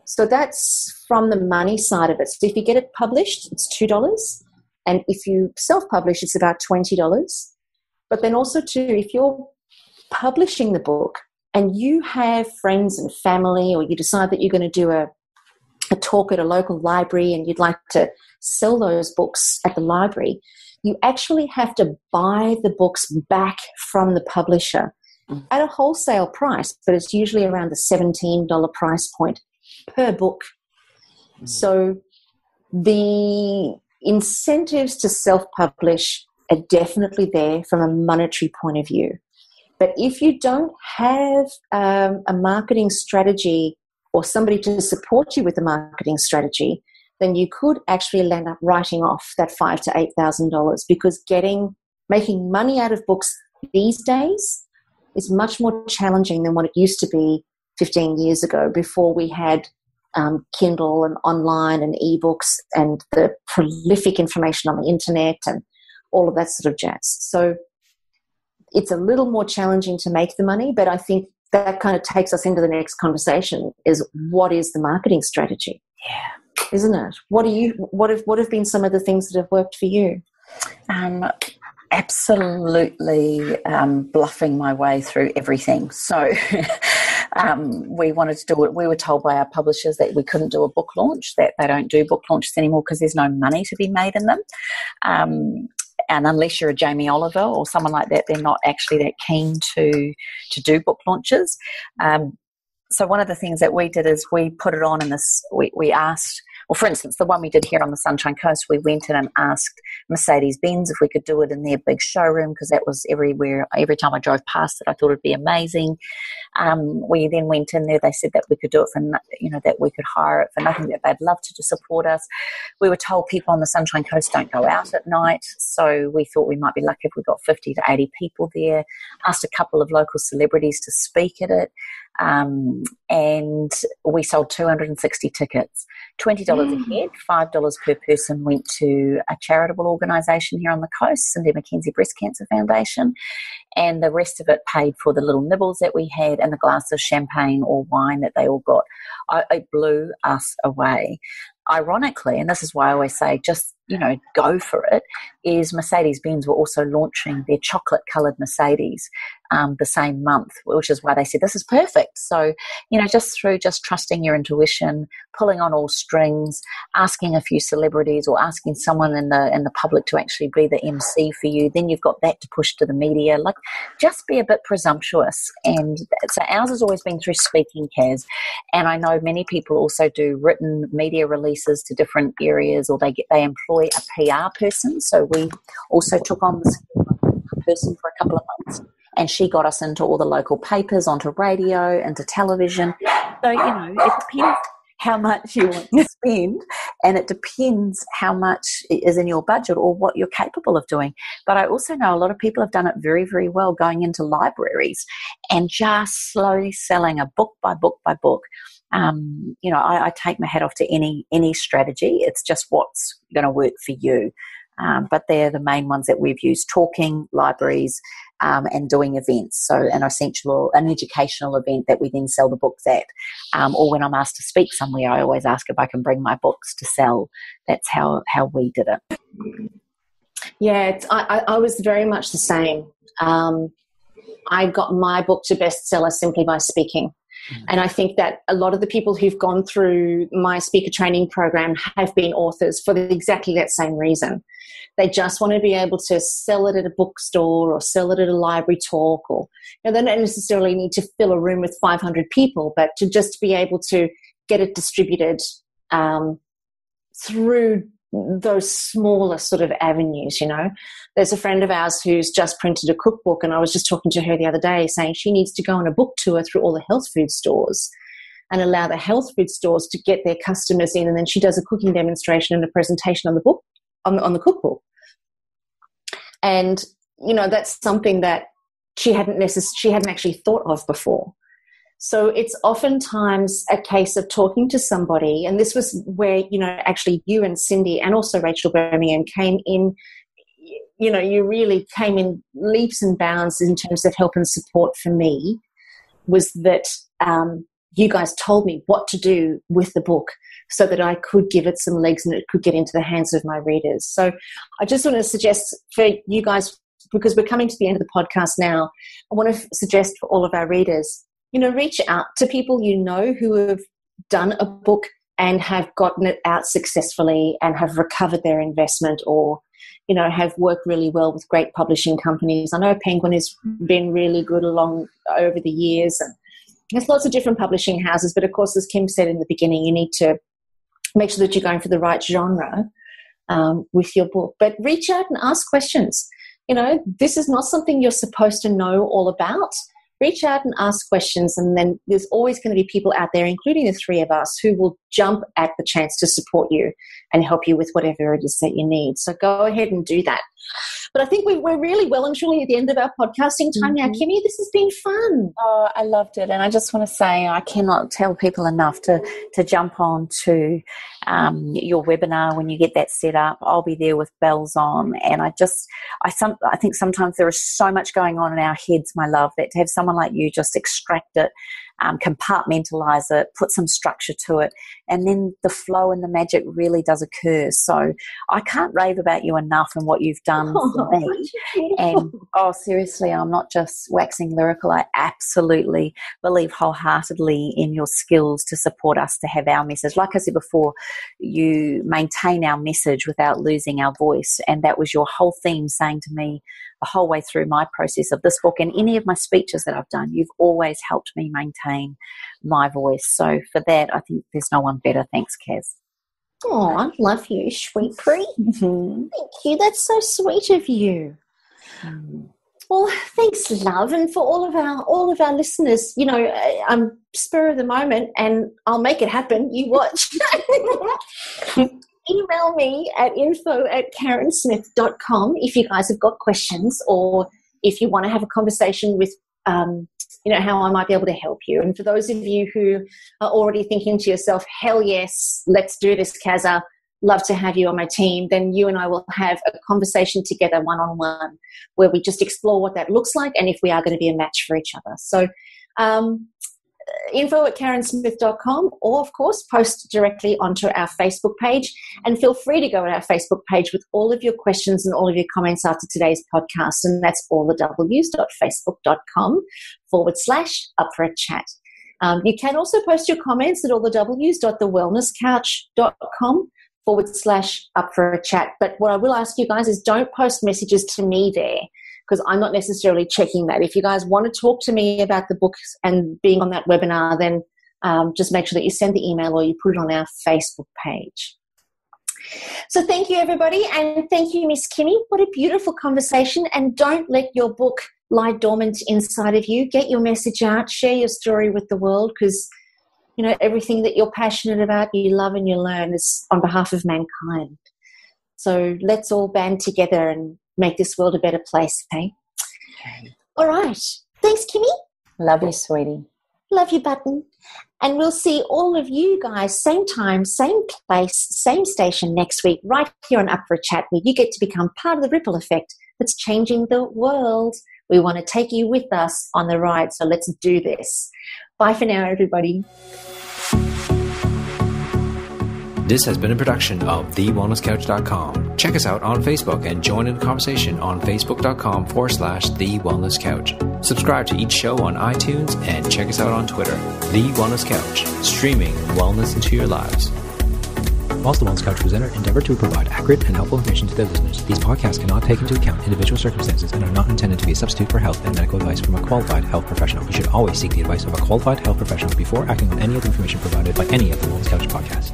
So that's from the money side of it. So if you get it published, it's $2. And if you self-publish, it's about $20. But then also, too, if you're publishing the book and you have friends and family, or you decide that you're going to do a talk at a local library and you'd like to sell those books at the library, you actually have to buy the books back from the publisher at a wholesale price, but it's usually around the $17 price point per book. So the incentives to self-publish are definitely there from a monetary point of view. But if you don't have a marketing strategy or somebody to support you with a marketing strategy, then you could actually end up writing off that $5,000 to $8,000, because making money out of books these days is much more challenging than what it used to be 15 years ago, before we had Kindle and online and eBooks and the prolific information on the internet and all of that sort of jazz. So it's a little more challenging to make the money, but I think that kind of takes us into the next conversation, is what is the marketing strategy? Yeah. Isn't it? What have been some of the things that have worked for you? Absolutely bluffing my way through everything. So we wanted to do it. We were told by our publishers that we couldn't do a book launch, that they don't do book launches anymore because there's no money to be made in them. And unless you're a Jamie Oliver or someone like that, they're not actually that keen to do book launches. So one of the things that we did is we put it on in this, we asked, well, for instance, the one we did here on the Sunshine Coast, we went in and asked Mercedes-Benz if we could do it in their big showroom, because that was everywhere. Every time I drove past it, I thought it'd be amazing. We then went in there. They said that we could do it for, that we could hire it for nothing, that they'd love to support us. We were told people on the Sunshine Coast don't go out at night, so we thought we might be lucky if we got 50 to 80 people there. Asked a couple of local celebrities to speak at it. And we sold 260 tickets, $20 a head, $5 per person went to a charitable organisation here on the coast, Cyndi Mackenzie Breast Cancer Foundation, and the rest of it paid for the little nibbles that we had and the glass of champagne or wine that they all got. It blew us away. Ironically, and this is why I always say just, go for it, is Mercedes-Benz were also launching their chocolate-coloured Mercedes the same month, which is why they said this is perfect. So, just through trusting your intuition, pulling on all strings, asking a few celebrities or asking someone in the public to actually be the MC for you, then you've got that to push to the media. Like, just be a bit presumptuous. And so ours has always been through speaking, Kaz. And I know many people also do written media releases to different areas, or they employ a PR person. So we also took on this person for a couple of months, and she got us into all the local papers, onto radio, into television. So, it depends how much you want to spend, and it depends how much is in your budget or what you're capable of doing. But I also know a lot of people have done it very, very well, going into libraries and just slowly selling a book by book by book. I take my hat off to any strategy. It's just what's going to work for you. But they're the main ones that we've used: talking, libraries, and doing events. So an educational event that we then sell the books at. Or when I'm asked to speak somewhere, I always ask if I can bring my books to sell. That's how we did it. Yeah, I was very much the same. I got my book to bestseller simply by speaking. And I think that a lot of the people who've gone through my speaker training program have been authors for exactly that same reason. They just want to be able to sell it at a bookstore or sell it at a library talk, or they don't necessarily need to fill a room with 500 people, but to just be able to get it distributed through those smaller sort of avenues. There's a friend of ours who's just printed a cookbook, and I was just talking to her the other day saying she needs to go on a book tour through all the health food stores and allow the health food stores to get their customers in, and then she does a cooking demonstration and a presentation on the book, on the cookbook. And that's something that she hadn't actually thought of before. So it's oftentimes a case of talking to somebody, and this was where, actually you and Cyndi and also Rachel Birmingham came in. You really came in leaps and bounds in terms of help and support for me, was that you guys told me what to do with the book so that I could give it some legs and it could get into the hands of my readers. So I just want to suggest for you guys, because we're coming to the end of the podcast now, I want to suggest for all of our readers, reach out to people who have done a book and have gotten it out successfully and have recovered their investment, or, have worked really well with great publishing companies. I know Penguin has been really good along over the years, and there's lots of different publishing houses, but of course, as Kim said in the beginning, you need to make sure that you're going for the right genre with your book. But reach out and ask questions. This is not something you're supposed to know all about. Reach out and ask questions, and then there's always going to be people out there, including the three of us, who will jump at the chance to support you and help you with whatever it is that you need. So go ahead and do that. But I think we're really well and truly at the end of our podcasting time now. Kimmy, this has been fun. Oh, I loved it. And I just want to say I cannot tell people enough to jump on to your webinar when you get that set up. I'll be there with bells on. And I think sometimes there is so much going on in our heads, my love, that to have someone like you just extract it, compartmentalize it, put some structure to it, and then the flow and the magic really does occur. So I can't rave about you enough and what you've done for me. And seriously, I'm not just waxing lyrical. I absolutely believe wholeheartedly in your skills to support us to have our message. Like I said before, you maintain our message without losing our voice, and that was your whole theme, saying to me the whole way through my process of this book and any of my speeches that I've done, you've always helped me maintain my voice. So for that, I think there's no one better. Thanks, Kaz. Oh, I love you, sweet Pri. Thank you. That's so sweet of you. Well, thanks, love, and for all of our listeners. I'm spur of the moment, and I'll make it happen. You watch. Email me at info@carrensmith.com if you guys have got questions, or if you want to have a conversation with, how I might be able to help you. And for those of you who are already thinking to yourself, hell yes, let's do this, Kazza, love to have you on my team, then you and I will have a conversation together one-on-one where we just explore what that looks like and if we are going to be a match for each other. So info@carrensmith.com, or of course post directly onto our Facebook page, and feel free to go to our Facebook page with all of your questions and all of your comments after today's podcast, and that's allthews.facebook.com/up-for-a-chat. You can also post your comments at allthews.thewellnesscouch.com/up-for-a-chat, but what I will ask you guys is don't post messages to me there, because I'm not necessarily checking that. If you guys want to talk to me about the book and being on that webinar, then just make sure that you send the email or you put it on our Facebook page. So thank you, everybody, and thank you, Miss Kimmy. What a beautiful conversation, and don't let your book lie dormant inside of you. Get your message out, share your story with the world, because, everything that you're passionate about, you love and you learn is on behalf of mankind. So let's all band together and make this world a better place, okay? All right. Thanks, Kimmy. Love you, sweetie. love you button. And we'll see all of you guys, same time, same place, same station next week, right here on Up for a Chat, where you get to become part of the ripple effect that's changing the world. We want to take you with us on the ride, so let's do this. Bye for now, everybody. This has been a production of TheWellnessCouch.com. Check us out on Facebook and join in the conversation on Facebook.com/The Wellness Couch. Subscribe to each show on iTunes and check us out on Twitter. The Wellness Couch, streaming wellness into your lives. Whilst the Wellness Couch presenter endeavor to provide accurate and helpful information to their listeners, these podcasts cannot take into account individual circumstances and are not intended to be a substitute for health and medical advice from a qualified health professional. You should always seek the advice of a qualified health professional before acting on any of the information provided by any of the Wellness Couch podcasts.